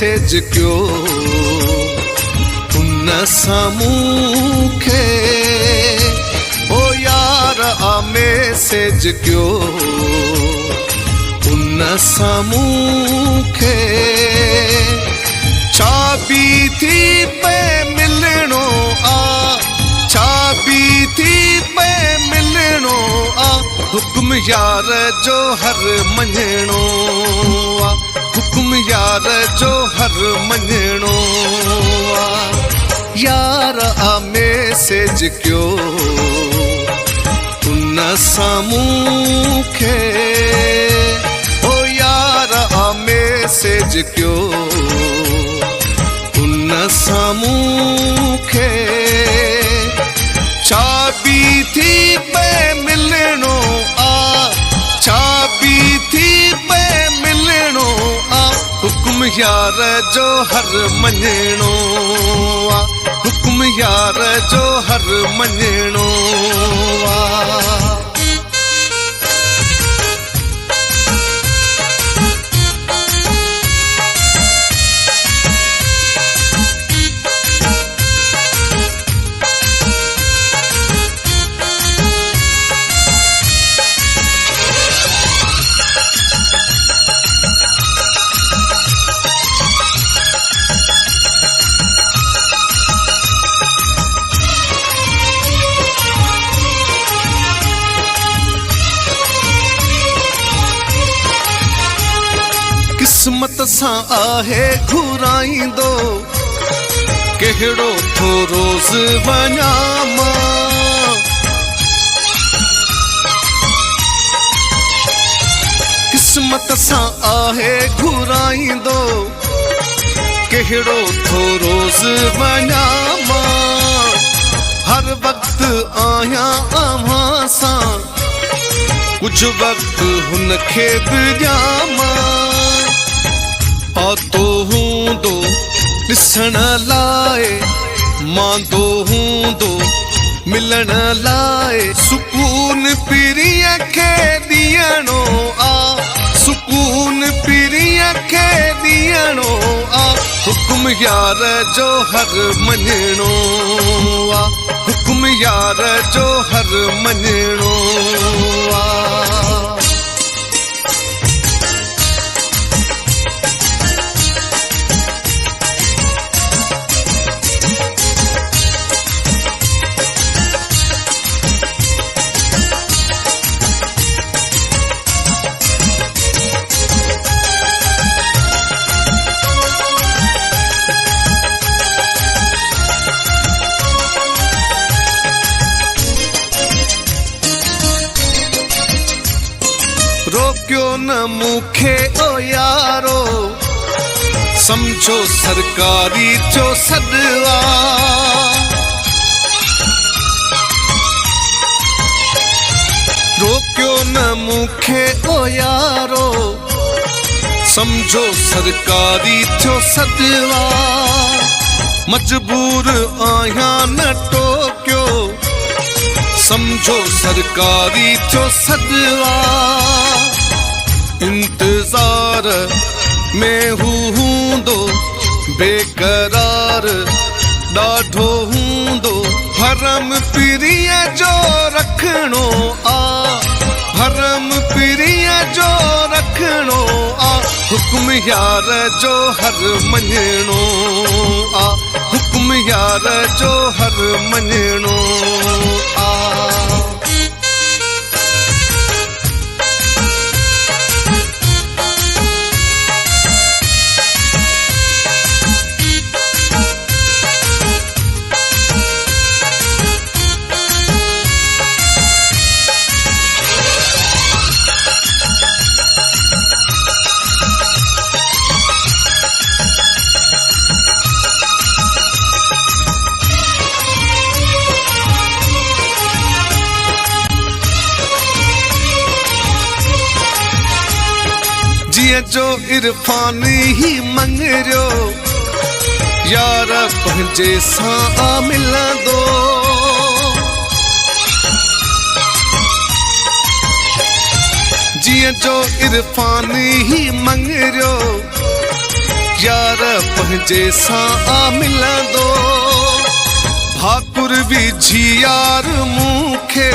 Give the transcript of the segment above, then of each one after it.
message कयो उन सामूखे ओ यार आ मैसेज कयो उन सामूखे चाबी थी पे मिलणो आ चाबी थी पे मिलणो आ हुक्म यार जो हर मञणो आ हुक्म यार जो हर मञणो आ यार आ मैसेज कयो उन सामूखे ओ यार आ मैसेज कयो उन सामूखे चाबी थी पे मिलणो आ चाबी थी पे मिलणो आ हुक्म यार जो हर मञणो आ हुक्म यार जो हर मञणो आ किस्मत सां आहे घुराईंदो कहिड़ो थो रोज़ वञा मां किस्मत सां आहे घुराईंदो कहिड़ो थो रोज़ वञा मां हर वक़्तु आहियां अव्हां सां कुझु वक़्तु हुनखे बि ॾियां आतो हूंदो ॾिसण लाइ मांदो हूंदो मिलण लाइ सुकून पीरीअ खे ॾियणो आ सुकून पीरीअ खे ॾियणो आ हुक्म यार जो हर मञणो आ हुक्म यार जो हर मञणो आ रोकियो न मूंखे ओ यारो समझो सरकारी जो सॾवा रोकियो न मूंखे ओ यारो समझो सरकारी जो सॾवा मजबूर आहियां न टोकियो समझो सरकारी जो सॾवा इंतज़ार में हूंदो बेकरार ॾाढो हूंदो भरम पीरीअ जो रखणो आ भरम पीरीअ जो रखणो आ हुक्म यार जो हर मञणो आ हुक्म यार जो हर मञणो आ जो इरफान ही मंगरियो यार पंहिंजे सां मिलंदो जीअं जो इरफान ही मंगरियो यार पंहिंजे सां मिलंदो भाकुर विझी यार मूंखे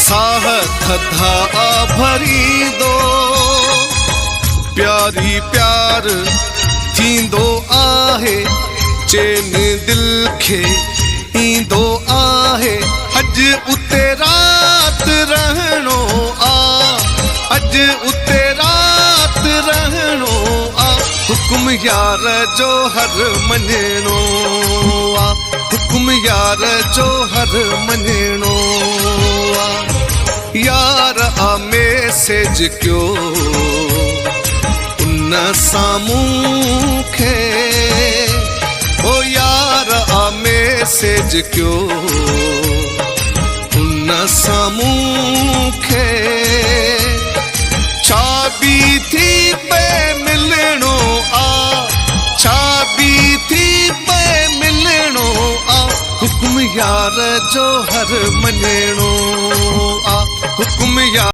साह थधा भरींदो प्यारी प्यार थींदो आहे चैन दिल खे ईंदो आहे अॼु उते रात रहणो आ अॼु उते रात रहणो आ हुकुम यार जो हर मञणो आ हुकुम यार जो हर मञणो आ यार आ मैसेज कयो उन साम्हूं खे ओ यार आ मैसेज कयो उन साम्हूं खे छा बि थी पे मिलणो आ छा बि थी पे मिलणो आ हुकुम यार जो हर मञणो आ हुकुम यार